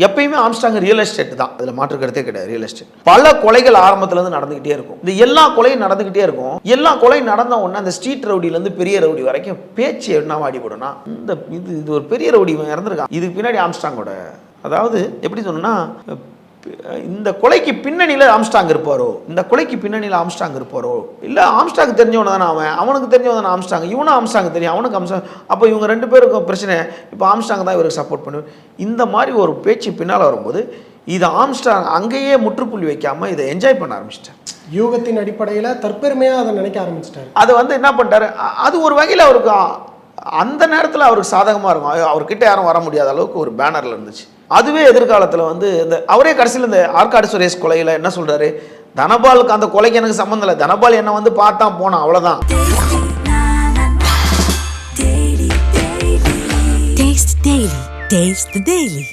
எப்பயுமே Armstrong real estate தான், அதில் மாற்று கருத்தே கிடையாது. ரியல் எஸ்டேட் பல கொலைகள் ஆரம்பத்துலேருந்து நடந்துக்கிட்டே இருக்கும். இந்த எல்லா கொலையும் நடந்துக்கிட்டே இருக்கும். எல்லா கொலையும் நடந்த உடனே அந்த ஸ்ட்ரீட் ரவுடிலேருந்து பெரிய ரவுடி வரைக்கும் பேச்சு என்ன வாடிப்படும்னா, இது ஒரு பெரிய ரவுடி இறந்துருக்கான், இதுக்கு பின்னாடி ஆம்ஸ்ட்ராங்கோட, அதாவது எப்படி சொன்னா, இந்த கொலைக்கு பின்னணியில் ஆம்ஸ்ட்ராங் இருப்பாரோ, இந்த கொலைக்கு பின்னணியில் ஆம்ஸ்ட்ராங் இருப்பாரோ, இல்லை ஆம்ஸ்ட்ராங் தெரிஞ்சவன தானே அவனுக்கு தெரிஞ்சவன் தானே ஆம்ஸ்ட்ராங், இவனும் ஆம்ஸ்ட்ராங் தெரியும், அவனுக்கு ஆம்ஸ்ட்ராங், அப்போ இவங்க 2 பேருக்கும் பிரச்சனை, இப்போ ஆம்ஸ்ட்ராங் தான் இவருக்கு சப்போர்ட் பண்ணுவேன். இந்த மாதிரி ஒரு பேச்சு பின்னால் வரும்போது இது ஆம்ஸ்ட்ராங் அங்கேயே முற்றுப்புள்ளி வைக்காமல் இதை என்ஜாய் பண்ண ஆரம்பிச்சிட்டார். யூகத்தின் அடிப்படையில் தற்பெருமையாக அதை நினைக்க ஆரம்பிச்சிட்டார். அதை என்ன பண்ணிட்டாரு, அது ஒரு வகையில் அவருக்கு அந்த நேரத்தில் அவருக்கு சாதகமாக இருக்கும். அவர்கிட்ட யாரும் வர முடியாத அளவுக்கு ஒரு பேனரில் இருந்துச்சு. அதுவே எதிர்காலத்தில் இந்த அவரே கடைசியில் இந்த ஆற்காடு சுரேஷ் கொலையில் என்ன சொல்கிறாரு, தனபாலுக்கு அந்த கொலைக்கு எனக்கு சம்மந்தம் இல்லை, தனபால் என்னை பார்த்தா போனான், அவ்வளோதான். Taste the Daily.